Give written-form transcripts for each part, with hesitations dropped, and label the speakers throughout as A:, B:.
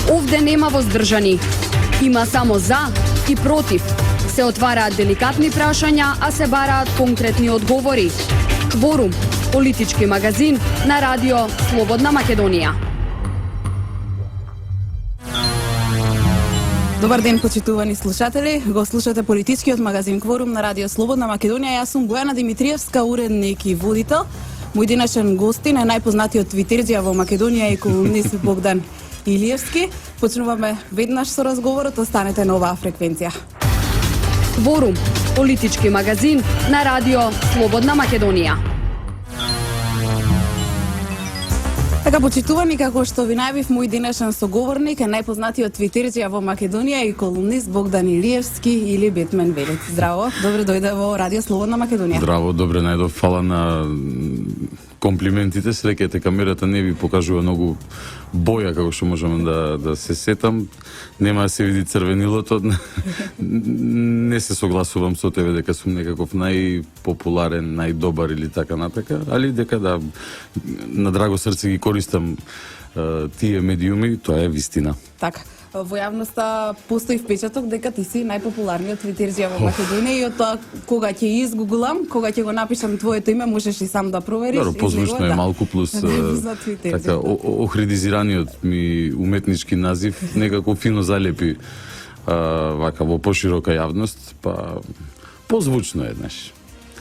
A: Овде нема воздржани. Има само за и против. Се отвараат деликатни прашања, а се бараат конкретни одговори. Кворум, политички магазин на радио Слободна Македонија.
B: Добар ден, почитувани слушатели. Го слушате политичкиот магазин Кворум на радио Слободна Македонија. Јас сум Бојана Димитриевска, уредник и водител. Мој денешен гостин е најпознатиот твитерџија во Македонија и колумнист Богдан Илиевски. Почнуваме веднаш со разговорот, останете на оваа фреквенција.
A: Кворум, политички магазин на радио Слободна Македонија.
B: Така, почитувани, како што ви најавив, мој денешен соговорник е најпознатиот твитерџија во Македонија и колумнист Богдан Илиевски или Бетмен Велец. Здраво, добре дојде во радио Слободна Македонија.
C: Здраво, добре најдов, фала на комплиментите. Среќате, камерата не ви покажува многу боја, како што можам да се сетам. Нема да се види црвенилото. Не се согласувам со тебе дека сум некаков најпопуларен, најдобар или така натака, али дека да на драго срце ги користам тие медиуми, тоа е вистина.
B: Така. Во јавноста постои впечаток дека ти си најпопуларниот твитерџија во Македонија и од тоа кога ќе изгуглам, кога ќе го напишам твоето име, можеш и сам да провериш.
C: Добро, позвучно е малку плюс така охридизираниот ми уметнички назив некако фино залепи вака во поширока јавност, па позвучно е, знаеш.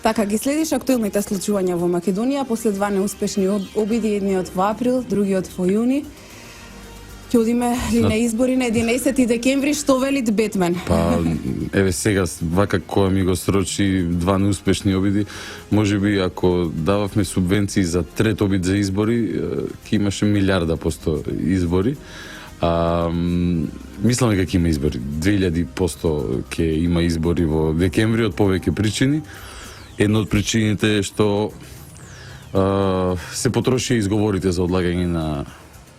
B: Така, ги следиш актуелните случувања во Македонија после два неуспешни обиди, едниот во април, другиот во јуни. Ќе одиме ли на избори на 11 декември, што велит Бетмен?
C: Па, еве сега, вака која ми го срочи два неуспешни обиди, можеби ако дававме субвенции за трет обид за избори, ќе имаше 1.000.000% избори. Мислам дека ќе има избори. 2000% ќе има избори во декември од повеќе причини. Една од причините е што се потрошија изговорите за одлагање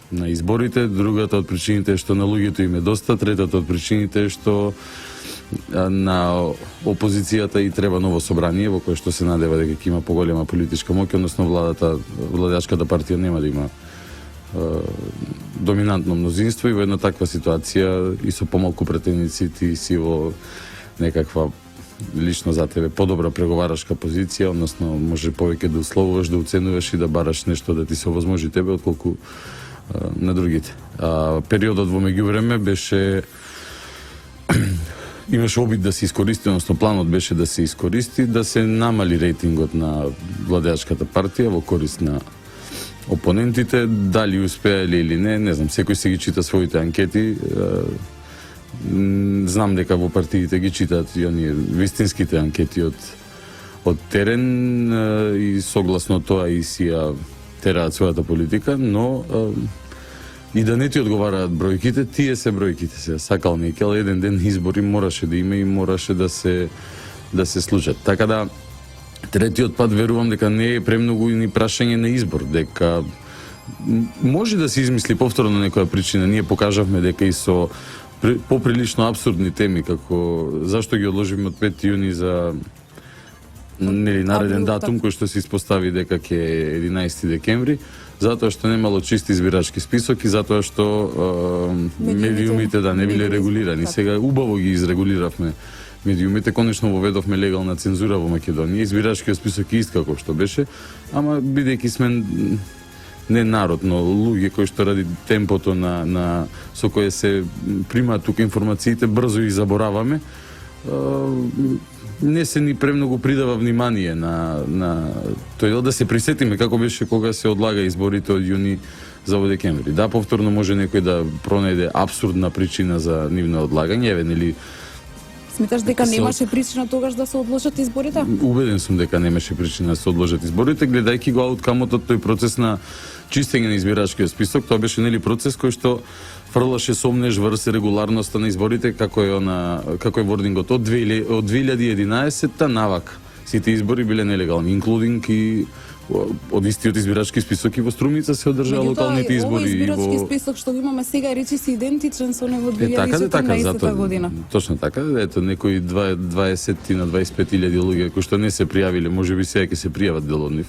C: на изборите, другата од причините е што на луѓето им е доста, третата од причините е што на опозицијата и треба ново собрание во кое што се надева дека ќе има поголема политичка моќ, односно владачката партија нема да има доминантно мнозинство и во една таква ситуација и со помалку претеници ти си во некаква лично за тебе подобра преговарашка позиција, односно може повеќе да условуваш, да уценуваш и да бараш нешто да ти се овозможи тебе отколку на другите. Периодот во меѓувреме беше имаше обид да се искористи, односно планот беше да се искористи, да се намали рейтингот на владеачката партија во корист на опонентите. Дали успеале или не знам, секој се ги чита своите анкети. Знам дека во партиите ги читаат и оние вистинските анкети од терен и согласно тоа и си тераат својата политика, но и да не ти одговараат бројките, тие се бројките се. Сакал не кел, еден ден избори мораше да има и мораше да се случат. Така да, третиот пат верувам дека не е премногу ни прашање на избор, дека може да се измисли повторно некоја причина. Ние покажавме дека и со поприлично апсурдни теми, како зашто ги одложиме од 5 јуни за нареден датум кој што се испостави дека ќе е 11 декември, затоа што немало чист избирачки список и затоа што медиумите не биле регулирани. Сега убаво ги изрегулиравме медиумите, конечно воведовме легална цензура во Македонија, избирачкиот список е ист како што беше, ама бидејќи сме не народ, но луѓе кои што ради темпото со кое се примаат тука информациите, брзо и забораваме, не се ни премногу придава внимание на тој дел, да се присетиме како беше кога се одлага изборите од јуни за во декември. Да, повторно може некој да пронајде апсурдна причина за нивно одлагање, еве нели.
B: Сметаш дека немаше причина тогаш да се одложат изборите?
C: Убеден сум дека немаше причина да се одложат изборите, гледајќи го ауткамот од тој процес на чистење на избирачкиот список. Тоа беше нели процес кој што фрлаше сомнеж врз регуларноста на изборите, како е вордингот од 2011-та навак. Сите избори биле нелегални, инклудинг и од истиот избирачки список и во Струмица се одржаа локалните избори.
B: Овој избирачки список што го имаме сега речи се идентичен со него од 2014 година.
C: Точно така, ето некои 20 на 25.000 луѓе кои што не се пријавиле, можеби сега ќе се пријават дел од нив,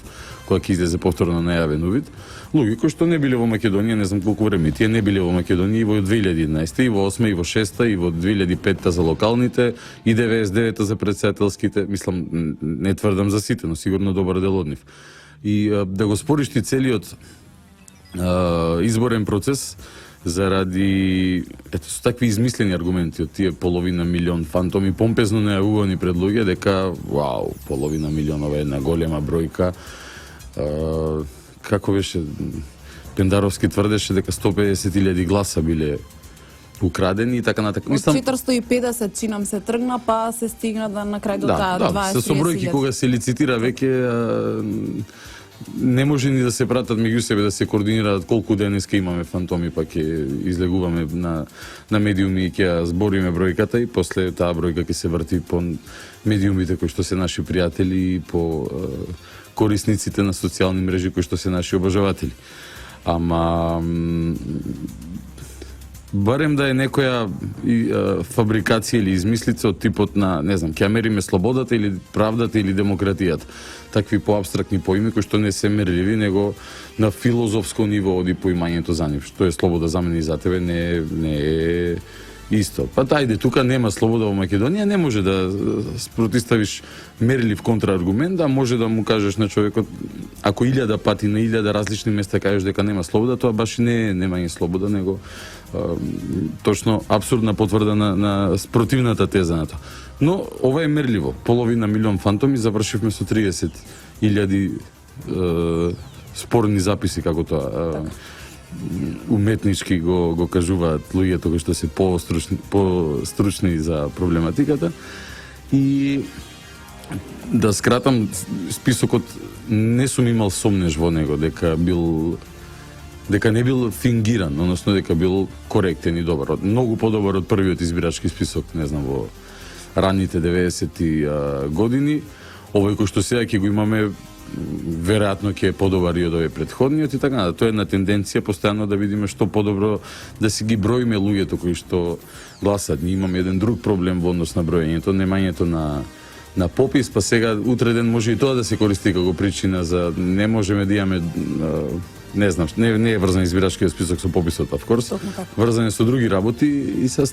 C: кога ќе излезе повторно најавен увид, луѓе кои што не биле во Македонија, не знам колку време, тие не биле во Македонија и во 2011, и во 8, и во 6, и во 2005 за локалните, и 99 за председателските, мислам, не тврдам за сите, но сигурно добар дел од нив. И да го спориш ти целиот изборен процес заради со такви измислени аргументи од тие половина милион фантоми помпезно најавувани пред луѓе дека вау, половина милион, ова е една голема бројка. Како беше, Пендаровски тврдеше дека 150.000 гласа биле украдени и така натака.
B: Од 450 чинам се тргна, па се стигна на крај до таа 20.000.
C: Со бројки кога се лицитира веќе не може ни да се пратат меѓу себе, да се координираат колку денеска имаме фантоми, па ќе излегуваме на медиуми и ќе збориме бројката и после таа бројка ќе се врти по медиумите кои што се наши пријатели и по корисниците на социјални мрежи кои што се наши обожаватели. Ама барем да е некоја фабрикација или измислица од типот на, не знам, ќе мериме слободата или правдата или демократијата. Такви поабстрактни поими кои што не се мерливи, него на филозофско ниво оди поимањето за нив. Што е слобода за мене и за тебе не е исто. Па тајде, тука нема слобода во Македонија, не може да спротиставиш мерлив контрааргумент, да може да му кажеш на човекот, ако 1000 пати на 1000 различни места кажеш дека нема слобода, тоа баш и не е немање слобода, него точно абсурдна потврда на спротивната теза на тоа. Но ова е мерливо. Половина милион фантоми, завршивме со 30.000 спорни записи, како тоа уметнички го кажуваат луѓето кои што се постручни за проблематиката. И да скратам, списокот не сум имал сомнеж во него дека не бил фингиран, односно дека бил коректен и добар. Многу подобар од првиот избирачки список, не знам, во ранните 90-ти години. Овој кој што сега ќе го имаме, веројатно ќе е подобар и од овој претходниот и така. Тоа е една тенденција постојано да видиме што подобро да си ги броиме луѓето кои што гласат. Ние имаме еден друг проблем во однос на броењето, немањето на попис, па сега утре ден може и тоа да се користи како причина за не можеме да имаме не знам, не е врзан избирачкиот список со пописот, of course. Врзан е со други работи и со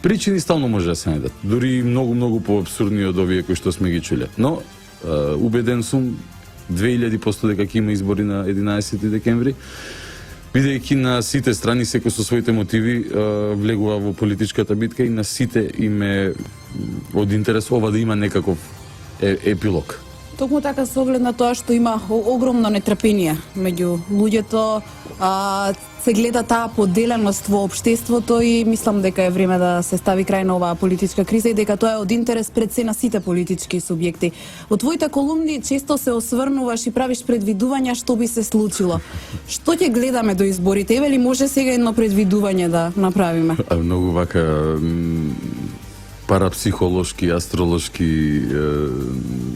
C: причини стално може да се најдат. Дури многу поабсурдни од овие кои што сме ги чуле. Но убеден сум 2000% дека ќе има избори на 11 декември. Бидејќи на сите страни секој со своите мотиви влегува во политичката битка и на сите им е од интерес ова да има некаков епилог.
B: Токму така со оглед на тоа што има огромно нетрпение меѓу луѓето, се гледа таа поделеност во општеството и мислам дека е време да се стави крај на оваа политичка криза и дека тоа е од интерес пред се на сите политички субјекти. Во твоите колумни често се осврнуваш и правиш предвидувања што би се случило. Што ќе гледаме до изборите? Еве ли може сега едно предвидување да направиме?
C: Многу вака парапсихолошки, астролошки,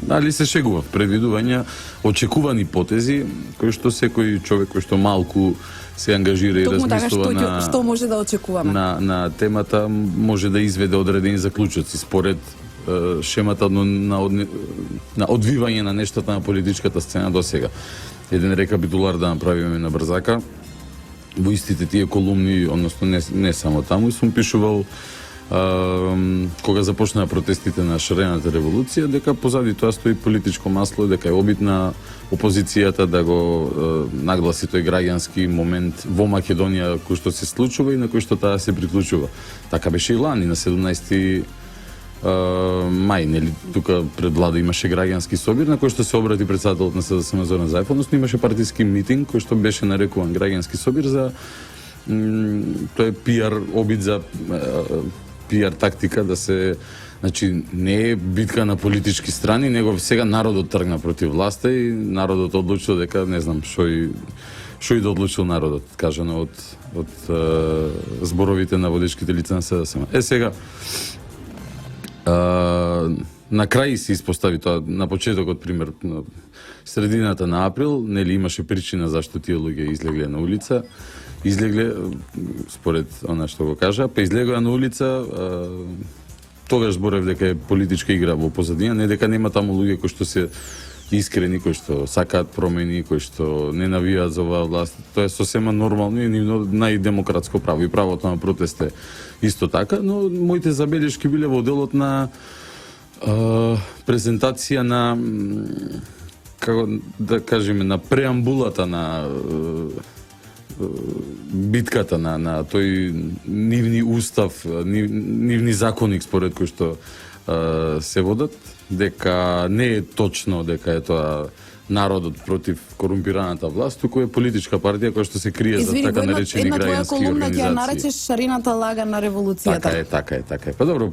C: али се шегував, предвидувања, очекувани потези, кои што секој човек кој што малку се ангажира и размислува
B: што може да очекуваме
C: на темата, може да изведе одредени заклучоци според шемата на одвивање на нештата на политичката сцена до сега. Еден рекапитулар да направиме на брзака. Во истите тие колумни, односно не само таму, сум пишувал кога започнаа протестите на шарената револуција, дека позади тоа стои политичко масло, дека е обид на опозицијата да го нагласи тој граѓански момент во Македонија кој што се случува и на кој што таа се приклучува. Така беше и лани на 17 мај, нели, тука пред влада имаше граѓански собир на кој што се обрати председателот на СДСМ Зоран Заев, односно имаше партиски митинг кој што беше нарекуван граѓански собир за тоа е пиар обид за пиар тактика да се, значи не е битка на политички страни, него сега народот тргна против власта и народот одлучил дека не знам што и да одлучил народот, кажано од зборовите на водечките лица на СДСМ. Сега на крај се испостави тоа, на почетокот, пример, на средината на април, нели имаше причина зашто тие луѓе излегле на улица. Излегле, според она што го кажа, па излегоа на улица, тогаш зборев дека е политичка игра во позадина, не дека нема таму луѓе кои што се искрени, кои што сакаат промени, кои што не навијаат за оваа власт. Тоа е сосема нормално и нивно најдемократско право и правото на протест е исто така, но моите забелешки биле во делот на презентација на, како да кажеме, на преамбулата на битката на тој нивни устав, нивни законник според кој што се водат, дека не е точно дека е тоа народот против корумпираната власт, туку е политичка партија која што се крие за така наречени граѓански
B: колумна
C: организации.
B: ќе ја наречеш шарената лага на револуцијата.
C: Така е. Па добро,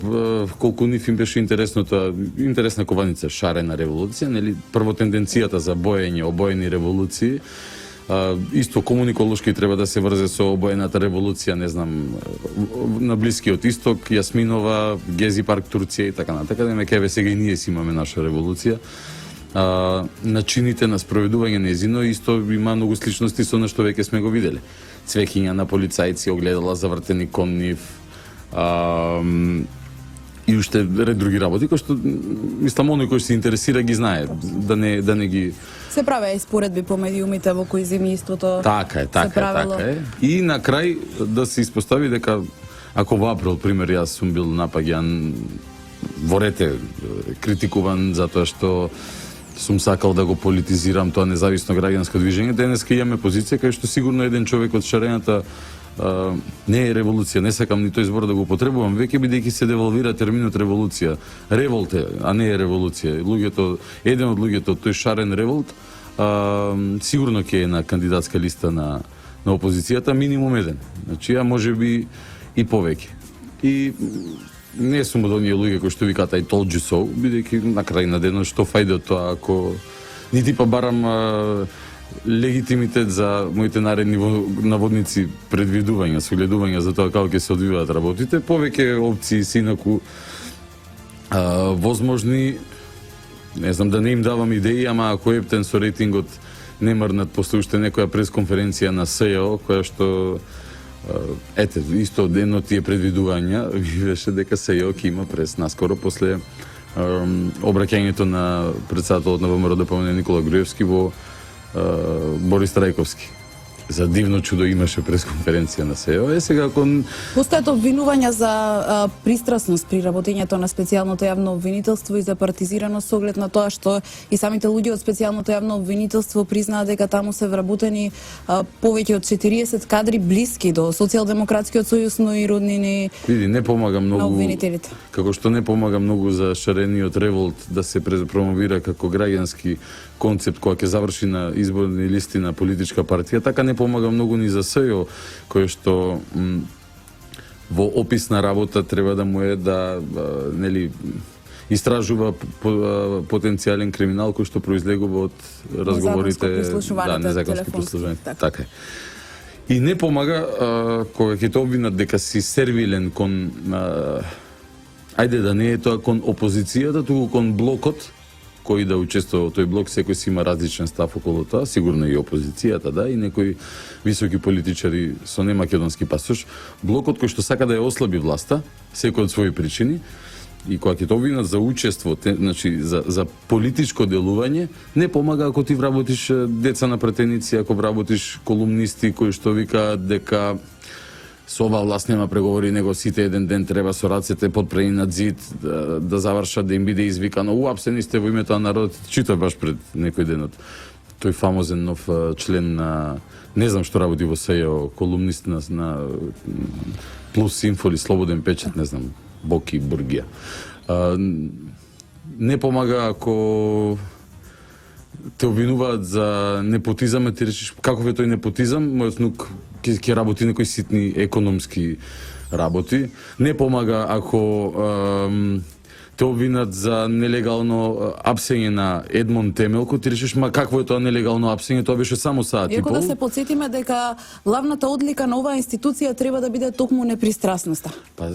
C: колку нив им беше интересно тоа, интересна кованица шарена револуција, нели прво тенденцијата за боење, обоени револуции. Исто комуниколошки треба да се врзе со обоената револуција, не знам, на Блискиот Исток, Јасминова, Гези парк Турција и така натака, дека сега и ние си имаме наша револуција. Начините на спроведување нејзино исто има многу сличности со нешто веќе сме го виделе. Цвеќиња на полицајци, огледала завртени кон нив, и уште ред други работи, кои што мислам оној кој се интересира ги знае, да не ги
B: Се правеа и споредби по медиумите во кои земи истото.
C: Така е. И на крај да се испостави дека ако во април, пример, јас сум бил напаѓан во рете, критикуван затоа што сум сакал да го политизирам тоа независно граѓанско движење, денеска имаме позиција кај што сигурно еден човек од шарената не е револуција, не сакам ни тој збор да го потребувам, веќе бидејќи се девалвира терминот револуција. Револт е, а не е револуција. Еден од луѓето од тој шарен револт сигурно ќе е на кандидатска листа на опозицијата, минимум еден. Значи, а можеби и повеќе. И не сум од оние луѓе кои што викаат I told you so, бидејќи на крај на денот што фајде од тоа ако нити па барам легитимитет за моите наредни наводници предвидувања, согледувања за тоа како ќе се одвиваат работите, повеќе опции се инаку возможни, не знам да не им давам идеи, ама ако Ептен со рейтингот не мрнат после уште некоја пресконференција на СЕО, која што исто ден од тие предвидувања беше дека СЕО ќе има прес наскоро после обраќањето на претседателот на ВМРО ДПМН Никола Груевски во Борис Трајковски. За дивно чудо имаше пресконференција на СЕО. Сега ако
B: Постојат обвинувања за пристрасност при работењето на специјалното јавно обвинителство и за партизираност со оглед на тоа што и самите луѓе од специјалното јавно обвинителство признаат дека таму се вработени повеќе од 40 кадри блиски до Социјалдемократскиот сојуз, но и роднини.
C: Види, не помага многу.
B: На обвинителите.
C: Како што не помага многу за шарениот револт да се промовира како граѓански концепт која ќе заврши на изборни листи на политичка партија, така не помага многу ни за СЕО, кој што во описна работа треба да му е да нели истражува потенцијален криминал кој што произлегува од разговорите, незаконски прослушувањето. Така е. И не помага кога ќе те обвинат дека си сервилен кон ајде да не е тоа кон опозицијата, туку кон блокот кој да учествува во тој блок, секој си има различен став околу тоа, сигурно и опозицијата, да, и некои високи политичари со немакедонски пасош. Блокот кој што сака да ја ослаби власта, секој од своји причини, и кога ќе те обвинат за учество, значи за политичко делување, не помага ако ти вработиш деца на пратеници, ако вработиш колумнисти кои што викаат дека со оваа власт нема преговори, него сите еден ден треба со рацете подпрени над зид да завршат, да им биде извикано уапсени сте во името на народот. Читав баш пред некој ден од тој фамозен нов член на не знам што работи во СЕО, колумнист на Плюс Инфо или Слободен печат, не знам, Боки Бургија. Не помага ако те обвинуваат за непотизам, ти речеш каков е тој непотизам, мојот внук ќе работи некои ситни економски работи. Не помага ако те обвинат за нелегално апсење на Едмон Темелко, ти речеш, ма какво е тоа нелегално апсење, тоа беше само саат и пол.
B: Иако да се подсетиме дека главната одлика на оваа институција треба да биде токму непристрасноста.
C: Па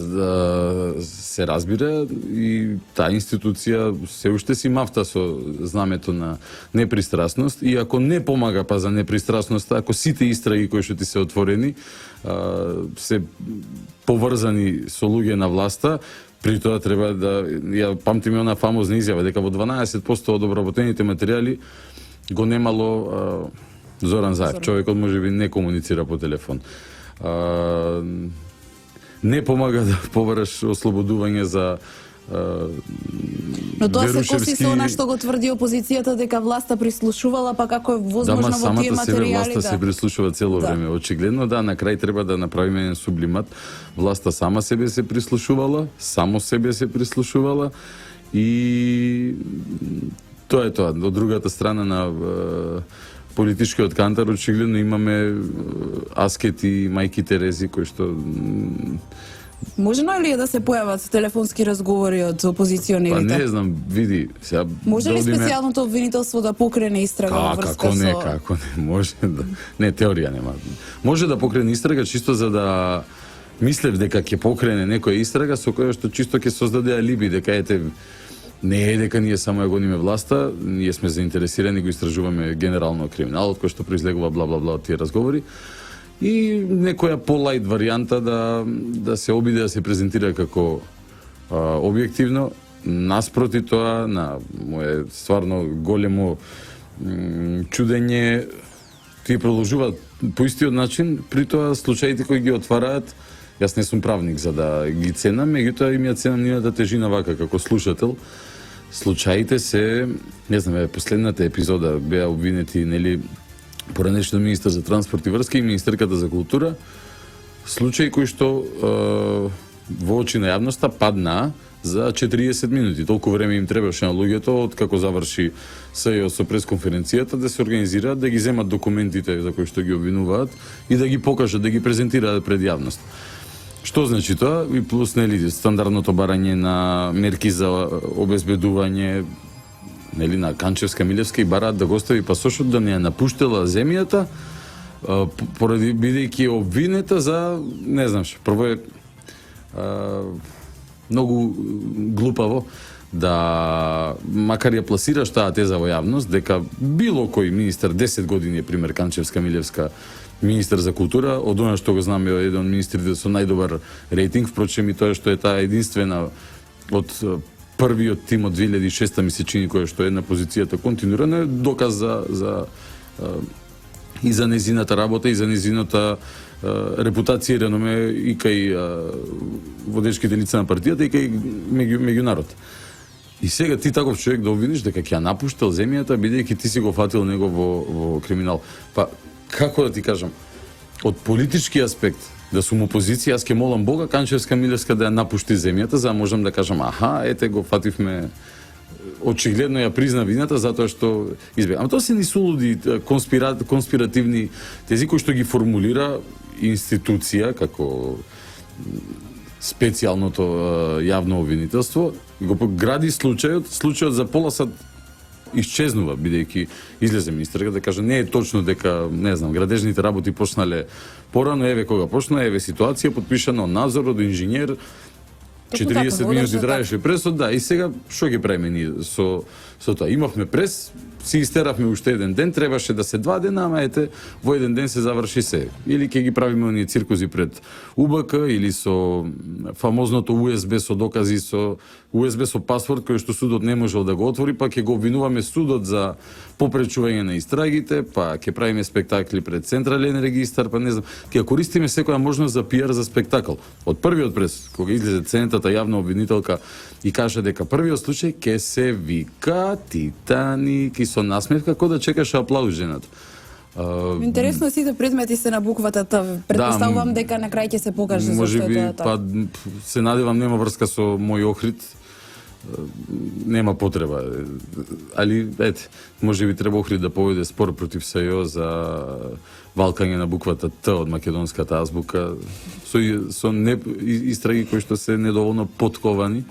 C: се разбира и таа институција се уште си мафта со знамето на непристрасност и ако не помага па за непристрасноста, ако сите истраги кои што ти се отворени се поврзани со луѓе на власта, При тоа треба да ја памтиме она фамозна изјава дека во 12% од обработените материјали го немало Зоран Заев. Човекот можеби не комуницира по телефон. Не помага да побараш ослободување за
B: Но тоа се
C: Верушевски...
B: коси со она што го тврди опозицијата дека власта прислушувала, па како е возможно во тие материјали
C: власта се прислушува цело време. Очигледно на крај треба да направиме еден сублимат. Власта сама себе се прислушувала, само себе се прислушувала и тоа е тоа. Од другата страна на политичкиот кантар очигледно имаме аскети и мајки Терези кои што
B: Можено ли е да се појават телефонски разговори од опозиционерите?
C: Па не знам, види, сега
B: може ли специјалното обвинителство да покрене истрага во врска со...
C: Како не, може да... Не, теорија нема. Може да покрене истрага чисто за да мислев дека ќе покрене некоја истрага со која што чисто ќе создаде алиби, дека ете не е дека ние само ја гониме власта, ние сме заинтересирани, го истражуваме генерално криминалот кој што произлегува бла бла бла од тие разговори. И некоја полајт варијанта да се обиде да се презентира како објективно, наспроти тоа на мое стварно големо чудење, тие продолжуваат по истиот начин, при тоа случаите кои ги отвараат, јас не сум правник за да ги ценам, меѓутоа им ја ценам нивната тежина вака како слушател. Случаите се, не знам, последната епизода беа обвинети, нели, поранешно министар за транспорт и врски и министерката за култура, случаи кои што во очи на јавноста паднаа за 40 минути. Толку време им требаше на луѓето од како заврши СЈО со пресконференцијата да се организираат, да ги земат документите за кои што ги обвинуваат и да ги покажат, да ги презентираат пред јавност. Што значи тоа? И плюс нели стандардното барање на мерки за обезбедување, нели, на Канчевска, Милевска и бараат да го остави пасошот да не ја напуштела земјата поради бидејќи обвинета за не знам што. Прво е многу глупаво да макар ја пласираш таа теза во јавност дека било кој министер 10 години е пример Канчевска, Милевска министер за култура, од она што го знаме е еден од министрите со најдобар рейтинг, впрочем и тоа што е таа единствена од првиот тим од 2006 ми се чини која што е на позицијата континуирано е доказ за и за незината работа и за незината репутација и реноме и кај водечките лица на партијата и кај меѓу народ. И сега ти таков човек да обвиниш дека ќе ја напуштал земјата бидејќи ти си го фатил него во криминал. Па како да ти кажам, од политички аспект да сум опозиција, јас ќе молам Бога Канчевска Милевска да ја напушти земјата, за да можам да кажам аха, ете го фативме, очигледно ја призна вината затоа што избега. Ама тоа се ни сулуди конспиративни тези кои што ги формулира институција како специјалното јавно обвинителство, го гради случајот за пола сат исчезнува, бидејќи излезе министерка да каже не е точно дека, не знам, градежните работи почнале порано, еве кога почна, еве ситуација подпишана од надзор, од инженер, 40 минути траеше пресот, да, и сега што ќе правиме ние со тоа? Имавме прес, си истеравме уште еден ден, требаше да се 2 дена, ама ете, во еден ден се заврши се. Или ќе ги правиме оние циркузи пред УБК, или со фамозното USB со докази, со USB со пасворд, кој што судот не можел да го отвори, па ќе го обвинуваме судот за попречување на истрагите, па ќе правиме спектакли пред Централен регистар, па не знам, ќе користиме секоја можност за пиар за спектакл. Од првиот прес, кога излезе ценетата јавна обвинителка и каже дека првиот случај ќе се вика Титаник и со насмевка кој да чекаше аплауз жената.
B: Интересно, сите предмети се на буквата Т. Предпоставувам дека на крај ќе се покаже зашто е тоа така.
C: Па се надевам нема врска со мој Охрид. Нема потреба. Али ете, можеби треба Охрид да поведе спор против СЈО за валкање на буквата Т од македонската азбука со истраги кои што се недоволно потковани.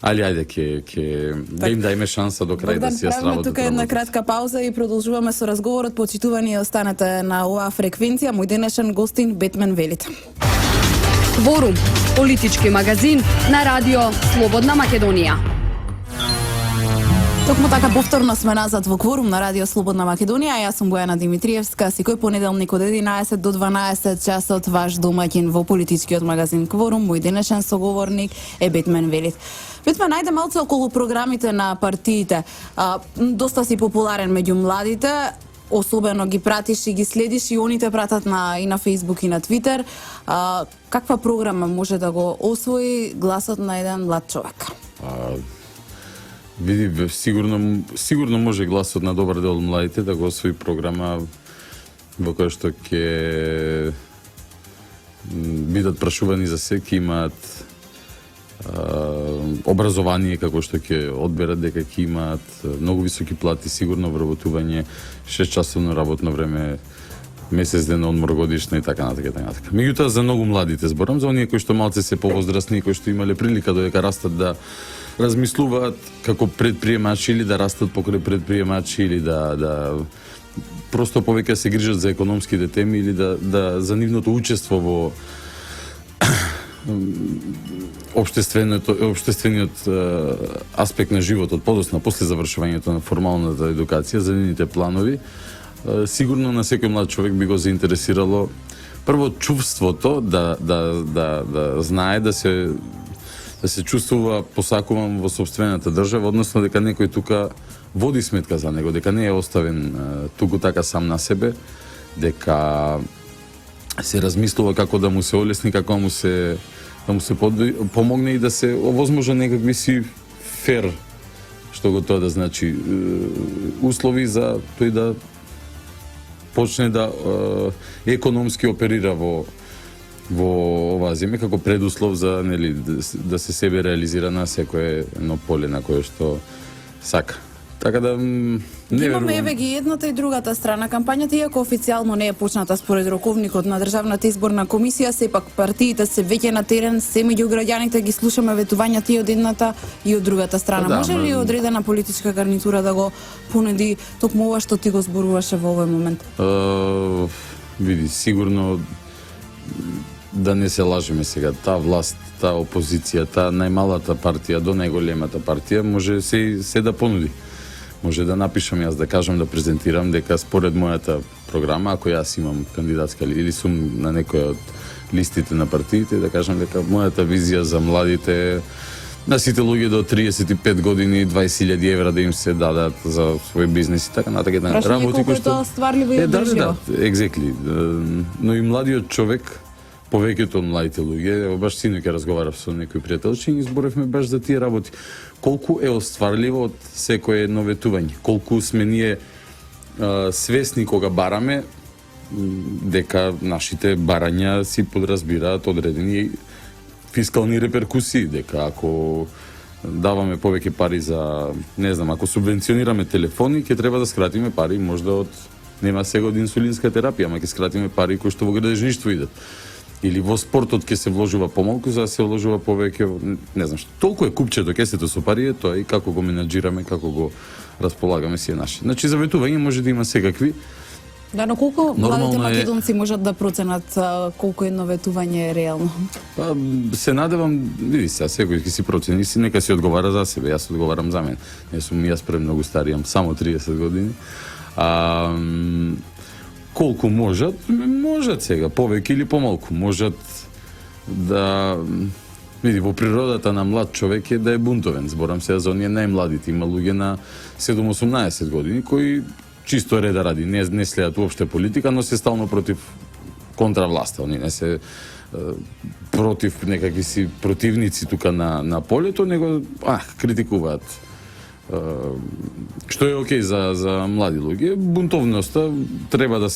C: Али ајде ќе да им дајме шанса до крај да си ја сработат.
B: Тука една кратка пауза и продолжуваме со разговорот. Почитувани останете на оваа фреквенција. Мој денешен гостин Бетмен Велите.
A: Кворум, политички магазин на радио Слободна Македонија.
B: Токму така повторно сме назад во Кворум на Радио Слободна Македонија. Јас сум Бојана Димитриевска. Секој понеделник од 11 до 12 часот ваш домаќин во политичкиот магазин Кворум. Мој денешен соговорник е Бетмен Велит. Бетмен, најде малце околу програмите на партиите. Доста си популарен меѓу младите, особено ги пратиш и ги следиш и они те пратат и на Facebook и на Twitter. Каква програма може да го освои гласот на еден млад човек?
C: Види, сигурно може гласот на добар дел младите да го освои програма во која што ќе бидат прашувани за се, ќе имаат образование како што ќе одберат, дека ќе имаат многу високи плати, сигурно вработување, 6-часовно работно време, месец ден одмор годишно и така натака, така натака. Меѓутоа за многу младите зборам, за оние кои што малце се повозрастни, кои што имале прилика додека растат да размислуваат како предприемачи или да растат покрај предприемачи или да просто повеќе се грижат за економските теми или да за нивното учество во општествениот аспект на животот, подосна после завршувањето на формалната едукација, за нивните планови, сигурно на секој млад човек би го заинтересирало прво чувството да знае да се чувствува посакуван во сопствената држава, односно дека некој тука води сметка за него, дека не е оставен туку така сам на себе, дека се размислува како да му се олесни, како да му се помогне и да се овозможа некакви си фер, што го тоа да значи услови за тој да почне да економски оперира во оваа земја како предуслов за да се себе реализира на секое едно поле на кое што сака. Така да не верувам.
B: Имаме еве ги едната и другата страна. Кампањата, иако официјално не е почната според роковникот на Државната изборна комисија, сепак партиите се веќе на терен, се меѓу граѓаните ги слушаме ветувањата и од едната и од другата страна.
C: Да,
B: може ли одредена политичка гарнитура да го понуди токму ова што ти го зборуваше во овој момент?
C: Види, сигурно да не се лажеме сега, таа власт, таа опозиција, таа најмалата партија до најголемата партија може се да понуди. Може да напишам јас, да кажам, да презентирам дека според мојата програма, ако јас имам кандидатска или сум на некоја од листите на партиите, да кажам дека мојата визија за младите на сите луѓе до 35 години 20.000 евра да им се дадат за свој бизнес и така натака.
B: Прашање колку е тоа стварливо и одржливо.
C: Екзекли. Но и младиот човек, повеќето од младите луѓе, баш синоќа разговарав со некои пријателчи и зборевме баш за тие работи. Колку е остварливо од секое едно ветување, колку сме ние свесни кога бараме дека нашите барања си подразбираат одредени фискални реперкусии, дека ако даваме повеќе пари за, не знам, ако субвенционираме телефони, ќе треба да скратиме пари, можда од нема сега од инсулинска терапија, ама ќе скратиме пари кои што во градежништво идат. Или во спортот ќе се вложува помалку, за да се вложува повеќе, не знам што. Толку е купчето кесето со пари, тоа и како го менаџираме, како го располагаме си е наше. Значи за ветување може да има секакви.
B: Да, но колку младите македонци можат да проценат колку едно ветување е реално?
C: Се надевам, види сега, секој ќе си процени, нека си одговара за себе, јас одговарам за мене. Не сум јас премногу стари, имам само 30 години. Колку можат сега, повеќе или помалку. Можат да... Види, во природата на млад човек е да е бунтовен. Зборам сега за оние најмладите. Има луѓе на 7-18 години кои чисто реда ради, не следат уопште политика, но се стално против контравласта. Они не се против некакви си противници тука на полето, него критикуваат. Што е окей за млади луѓе. Бунтовноста треба да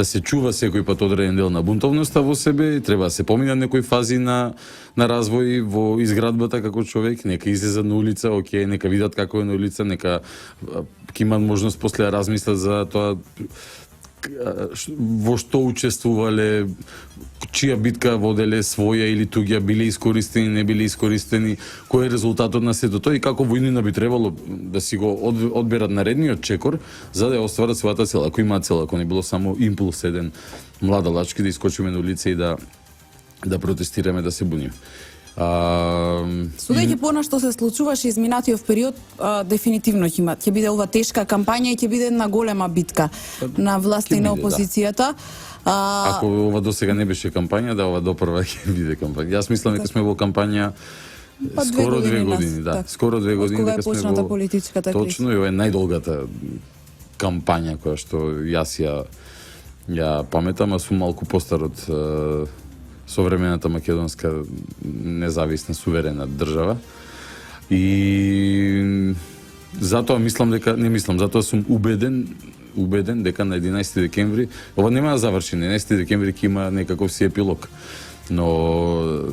C: се чува секој пат одреден дел на бунтовноста во себе, треба да се помина некои фази на развој во изградбата како човек, нека излезат на улица, окей, нека видат како е на улица, нека ќе имат можност после да размислат за тоа во што учествувале, чија битка воделе, своја или туѓа, биле искористени, не биле искористени, кој е резултатот на сето тоа и како војнина би требало да си го одберат наредниот чекор за да ја остварат својата цел. Ако имаат цел, ако не било само импулс еден младалачки да искочиме на улица и да протестираме, да се буниме.
B: Судејќи по она што се случуваше изминатиот период, дефинитивно ќе биде ова тешка кампања и ќе биде една голема битка на власта и на опозицијата.
C: Ако ова досега не беше кампања, да, ова допрва ќе биде кампања. Јас мислам дека сме во кампања скоро 2 години, да. Скоро 2 години
B: дека
C: дека сме
B: почната политичката криза.
C: Точно, и ова е најдолгата кампања која што јас ја паметам, а сум малку постар од современата македонска независна суверена држава. И затоа затоа сум убеден дека на 11 декември ова нема да заврши, на 11 декември ќе има некаков си епилог. Но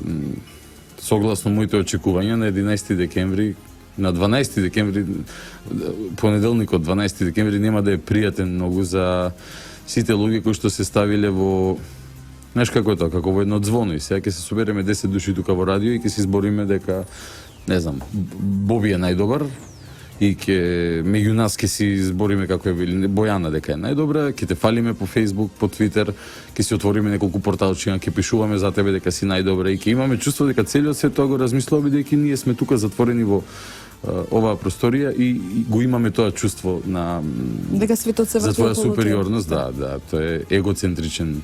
C: согласно моите очекувања на 11 декември, на 12 декември, понеделникот 12 декември нема да е пријатен многу за сите луѓе кои што се ставиле во, знаеш како е тоа, како во едно звоно, и сега ќе се собереме 10 души тука во радио и ќе се избориме дека, не знам, Боби е најдобар и ќе меѓу нас ќе си избориме како е Бојана дека е најдобра, ќе те фалиме по Facebook, по Twitter, ќе си отвориме неколку порталчиња, ќе пишуваме за тебе дека си најдобра и ќе имаме чувство дека целиот свет тоа го размислува, бидејќи ние сме тука затворени во оваа просторија и го имаме тоа чувство на
B: дека светот се врти
C: за твоја
B: околу
C: супериорност, да, тоа е егоцентричен.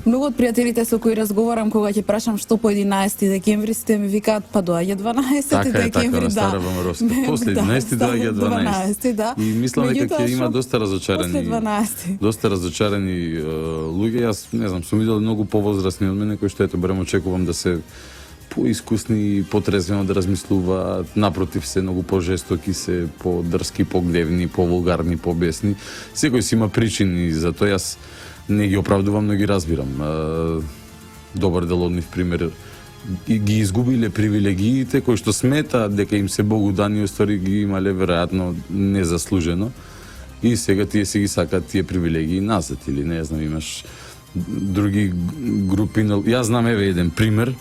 B: Многу од пријателите со кои разговарам кога ќе прашам што по 11 декември, сите ми викаат па доаѓа 12 декември,
C: така, стара Бомаровска. После 11 доаѓа 12.
B: Да.
C: И мислам дека ќе има доста
B: после
C: разочарани луѓе. Јас не знам, сум видел многу повозрасни од мене кои што ето барем очекувам да се поискусни, потрезвено да размислуваат, напротив се многу пожестоки, се подрски, погневни, повулгарни, побесни. Секој си има причини за тоа, јас не ги оправдувам, но ги разбирам. Добар дел од нив пример и ги изгубиле привилегиите кои што сметаат дека им се Богу дани, уствари ги имале веројатно незаслужено. И сега тие си ги сакаат тие привилегии назад, или не знам, имаш други групи. Јас знам еве еден пример.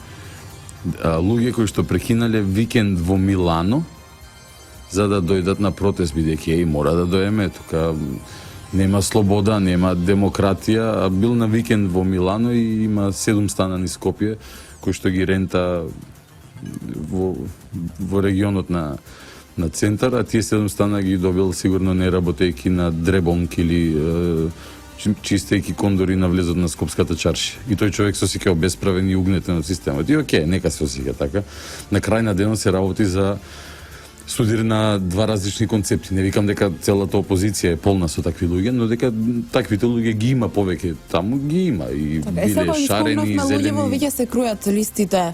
C: Луѓе кои што прекинале викенд во Милано за да дојдат на протест, бидејќи мора да доеме тука, нема слобода, нема демократија, а бил на викенд во Милано и има 7 стана низ Скопје кои што ги рента во регионот на центар, а тие 7 стана ги добил сигурно не работејќи на дребонк или чистејќи кондори на влезот на Скопската чаршија. И тој човек се осеќа обесправен и угнетен од системот. И окей, нека се осеќа така. На крај на денот се работи за судир на два различни концепти. Не викам дека целата опозиција е полна со такви луѓе, но дека таквите луѓе ги има повеќе таму, ги има и биле шарени, зелени.
B: Луѓе веќе се крујат листите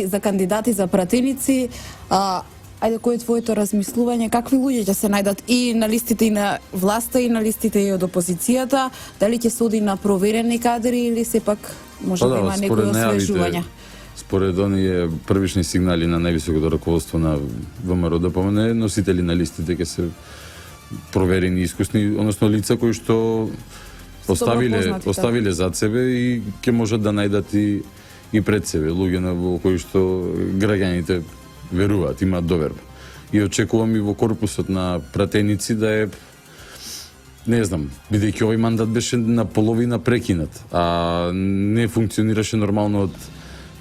B: за кандидати за пратеници. Ајде, кој е твоето размислување, какви луѓе ќе се најдат и на листите и на власта и на листите и од опозицијата? Дали ќе се оди на проверени кадри или сепак може да има некои освежувања?
C: Според оние првични сигнали на највисокото раководство на ВМРО ДПМН, носители на листите ќе се проверени искусни, односно лица кои што оставиле зад себе и ќе можат да најдат и пред себе луѓе во кои што граѓаните веруваат, имаат доверба. И очекувам и во корпусот на пратеници да е, не знам, бидејќи овој мандат беше на половина прекинат, а не функционираше нормално од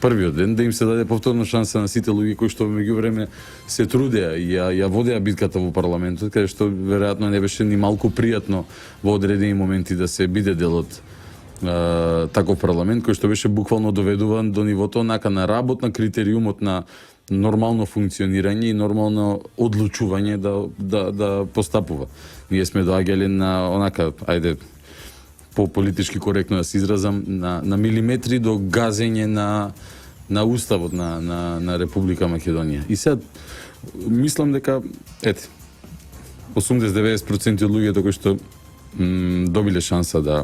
C: првиот ден, да им се даде повторно шанса на сите луѓе кои што меѓувреме се трудеа и ја водеа битката во парламентот, каде што веројатно не беше ни малку пријатно во одредени моменти да се биде дел од таков парламент кој што беше буквално доведуван до нивото онака на работ на критериумот на нормално функционирање и нормално одлучување да постапува. Ние сме доаѓале на онака, ајде, по политички коректно да се изразам, на милиметри до газење на уставот на Република Македонија. И сега мислам дека 80-90% од луѓето кои што добиле шанса да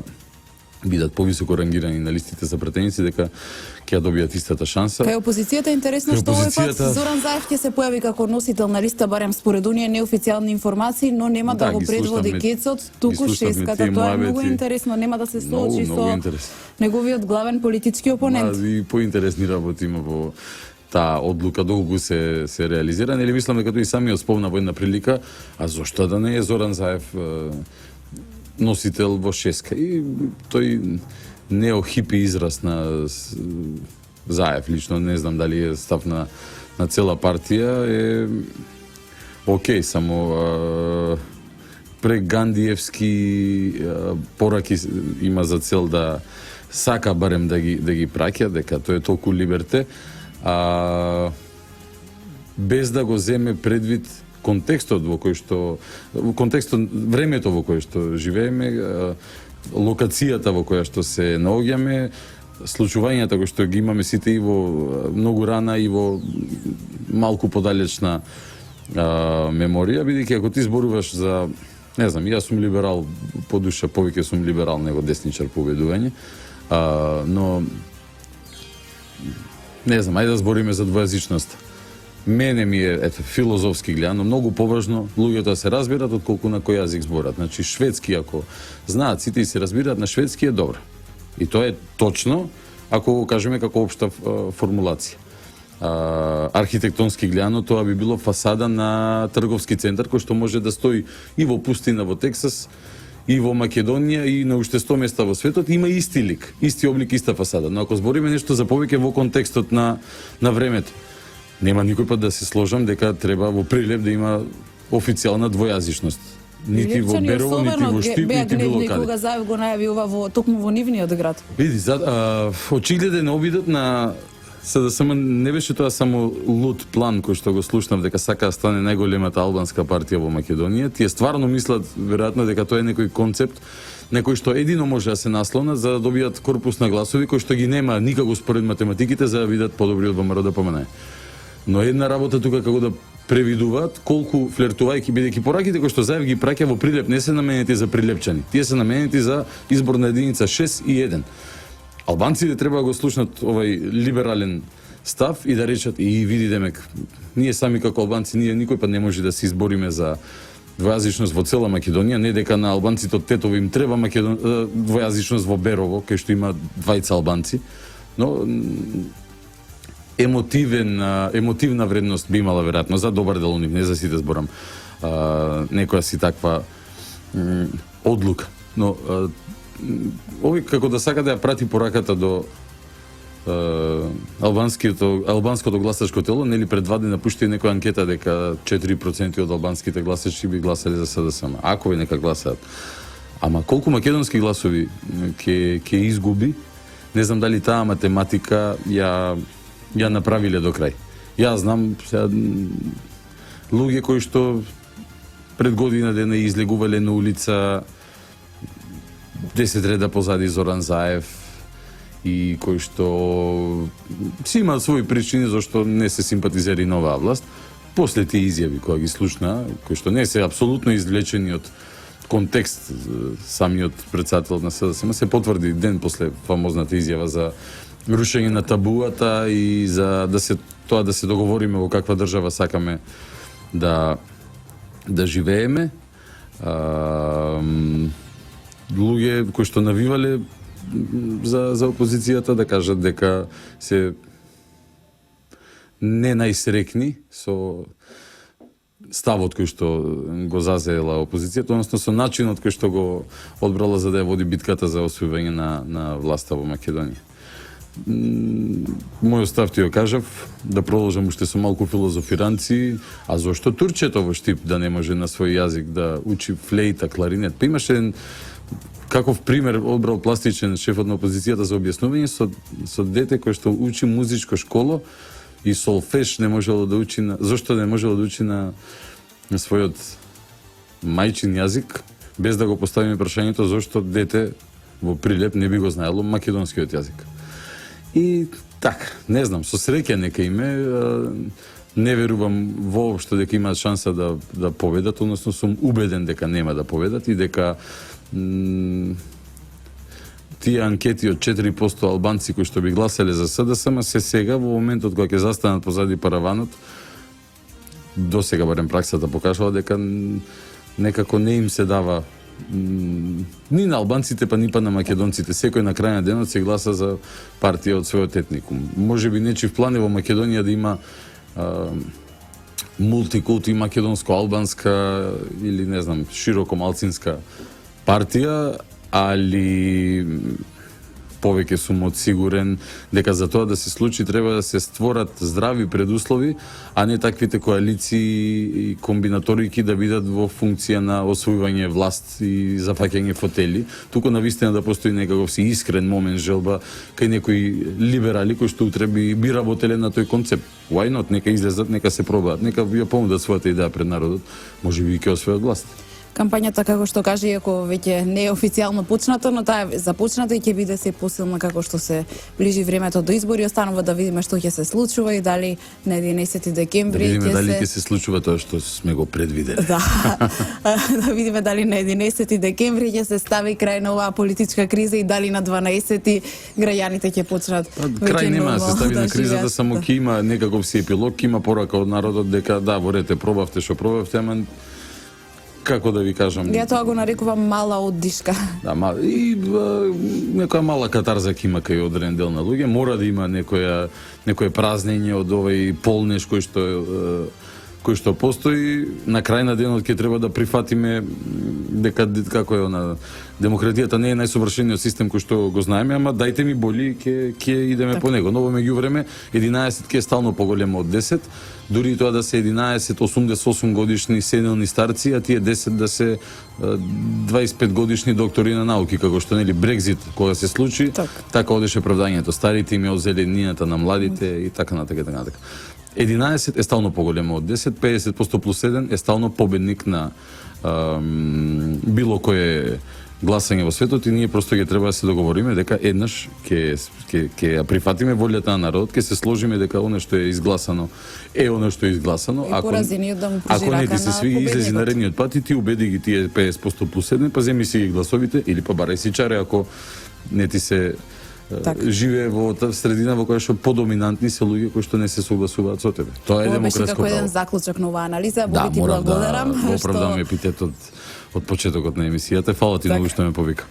C: бидат повисоко рангирани на листите за пратеници, дека ќе ја добијат истата шанса.
B: Кај опозицијата е интересно што овој пат Зоран Заев ќе се појави како носител на листа, барем според оние неофицијални информации, но нема да го предводи Кецот, туку шеската. Тоа е многу интересно, нема да се соочи со неговиот главен политички опонент.
C: И поинтересни работи има во таа одлука долго се реализира. Нели мислам дека тој самиот спомна во една прилика, а зошто да не е Зоран Заев носител во шеска. И тој неохипи израз на Заев, лично не знам дали е став на цела партија, е окей, само прегандиевски пораки има за цел да сака барем да ги праќа, дека тој е толку либерте, без да го земе предвид контекстот во кој што времето во кое што живееме, локацијата во која што се наоѓаме, случувањата кои што ги имаме сите и во многу рана и во малку подалечна меморија, бидејќи ако ти зборуваш за, не знам, јас сум либерал по душа, повеќе сум либерал него десничар по убедување, но не знам, ајде да збориме за двојазичност. Мене ми е филозофски гледано многу поважно луѓето да се разбират отколку на кој јазик зборат. Значи шведски ако знаат сите и се разбираат на шведски е добро. И тоа е точно ако го кажеме како општа формулација. Архитектонски гледано тоа би било фасада на трговски центар кој што може да стои и во пустина во Тексас, и во Македонија, и на уште 100 места во светот, има исти лик, исти облик, иста фасада. Но ако збориме нешто за повеќе во контекстот на времето, нема никој пат да се сложам дека треба во Прилеп да има официјална двојазичност. Нити во Берово, нити во Штип, нити било каде.
B: Кога Заев го најави ова токму во нивниот град.
C: Види, очигледен обидот на СДСМ не беше тоа само луд план кој што го слушнав дека сака да стане најголемата албанска партија во Македонија. Тие стварно мислат веројатно дека тоа е некој концепт на кој што едино може да се наслонат за да добијат корпус на гласови кој што ги нема никако според математиките за да видат подобри од ВМРО да помене. Но една работа тука како да превидуваат колку флертувајќи, бидејќи пораките кои што Заев ги праќа во Прилеп не се наменети за прилепчани. Тие се наменети за изборна единица 6 и 1. Албанците треба да го слушнат овај либерален став и да речат и види демек, ние сами како албанци, ние никој пат не може да се избориме за двојазичност во цела Македонија, не дека на албанците од Тетово им треба двојазичност во Берово, кај што има 20 албанци, но емотивна вредност би имала веројатно за добар дел нив, не за сите зборам. Некоја си таква одлука. Но овој како да сака да ја прати пораката до албанското гласачко тело, нели пред 2 дена пушти некоја анкета дека 4% од албанските гласачи би гласале за СДСМ. Ако нека гласаат. Ама колку македонски гласови ќе изгуби, не знам дали таа математика ја направиле до крај. Јас знам луѓе кои што пред година дена излегувале на улица 10 реда позади Зоран Заев и кои што си имаат своји причини зашто не се симпатизери на оваа власт, после тие изјави кои ги слушна, кои што не се апсолутно извлечени од контекст, самиот председател на СДСМ се потврди ден после фамозната изјава за рушење на табуата и за да се договориме во каква држава сакаме да живееме. Луѓе кои што навивале за опозицијата да кажат дека се не најсрекни со ставот кој што го зазела опозицијата, односно со начинот кој што го одбрала за да ја води битката за освојување на власта во Македонија. Мојот став ти ја кажав, да продолжам уште со малку филозофиранци, а зошто турчето во Штип да не може на свој јазик да учи флејта, кларинет? Па имаше каков пример одбрал пластичен шефот на опозицијата за објаснување со дете кој што учи музичко школо и солфеш не можело да учи зошто не можело да учи на својот мајчин јазик, без да го поставиме прашањето зошто дете во Прилеп не би го знаело македонскиот јазик. И така, не знам, со среќа нека име, не верувам воопшто дека имаат шанса да победат, односно сум убеден дека нема да победат и дека тие анкети од 4% албанци кои што би гласале за СДСМ се сега во моментот кога ќе застанат позади параванот, до сега барем праксата покажала дека некако не им се дава ни на албанците, па ни па на македонците. Секој на крај на денот се гласа за партија од својот етникум. Може би нечив план е во Македонија да има мултикулти македонско-албанска или не знам, широко малцинска партија, али повеќе сум одсигурен дека за тоа да се случи треба да се створат здрави предуслови, а не таквите коалиции и комбинаторики да бидат во функција на освојување власт и зафаќање фотели, туку навистина да постои некаков си искрен момент желба кај некои либерали кои што утре би работеле на тој концепт. Why not? Нека излезат, нека се пробаат, нека ја понудат својата идеја пред народот, можеби и ќе освојат власт.
B: Кампањата, како што кажа, иако веќе не е официјално почната, но таа е започната и ќе биде се посилна како што се ближи времето до избори. Останува да видиме што ќе се случува и дали на 11 декември
C: да видиме дали ќе се случува тоа што сме го предвиделе.
B: Да. Да видиме дали на 11 декември ќе се стави крај на оваа политичка криза и дали на 12 граѓаните ќе почнат
C: крај нема да се стави на кризата,
B: живеат.
C: само ќе има некаков си епилог, ќе има порака од народот дека да, ворете, пробавте што пробавте, ама како да ви кажам...
B: Ја тоа го нарекувам мала оддишка.
C: Да, некоја мала катарза ќе има кај одреден дел на луѓе, мора да има некое празнење од овој полнеж кој што постои. На крај на денот ќе треба да прифатиме дека како е она, демократијата не е најсовршениот систем кој што го знаеме, ама дајте ми боли и ќе идеме по него. Но во меѓувреме 11 ќе е стално поголемо од 10, дури тоа да се 11 88 годишни сенилни старци, а тие 10 да се 25 годишни доктори на науки, како што нели Брекзит кога се случи, така одеше правдањето. Старите им ја одзеле нината на младите и така натака, така натака. 11 е стално поголемо од 10, 50% плюс 1 е стално победник на било кое гласање во светот и ние просто ќе треба да се договориме дека еднаш ќе ја прифатиме волјата на народот, ќе се сложиме дека она што е изгласано е она што е изгласано.
B: Ако
C: не ти се свиѓа, излези наредниот пат и ти убеди ги тие 50% плюс 1, па земи си ги гласовите или па барај си чаре ако не ти се живее во средина во која што подоминантни се луѓе кои што не се согласуваат со тебе. Тоа е демократско право.
B: Беше како еден заклучок на оваа анализа,
C: да,
B: ти благодарам.
C: Да, оправдам епитетот од почетокот на емисијата. Фала ти многу што ме повика.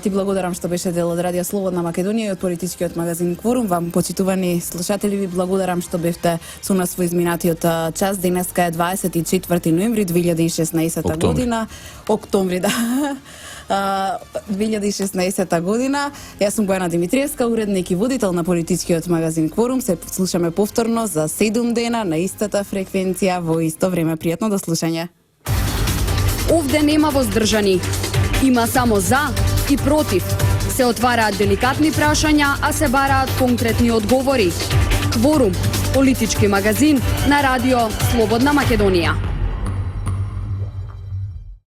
B: Ти благодарам што беше дел од Радио Слободна Македонија и од политичкиот магазин Кворум. Вам, почитувани слушатели, ви благодарам што бевте со нас во изминатиот час. Денеска е 24 ноември 2016 година. Октомври, да. 2016 година. Јас сум Бојана Димитриевска, уредник и водител на политичкиот магазин Кворум. Се слушаме повторно за 7 дена на истата фреквенција во исто време. Пријатно до слушање.
A: Овде нема воздржани. Има само за и против. Се отвараат деликатни прашања, а се бараат конкретни одговори. Кворум, политички магазин на Радио Слободна Македонија.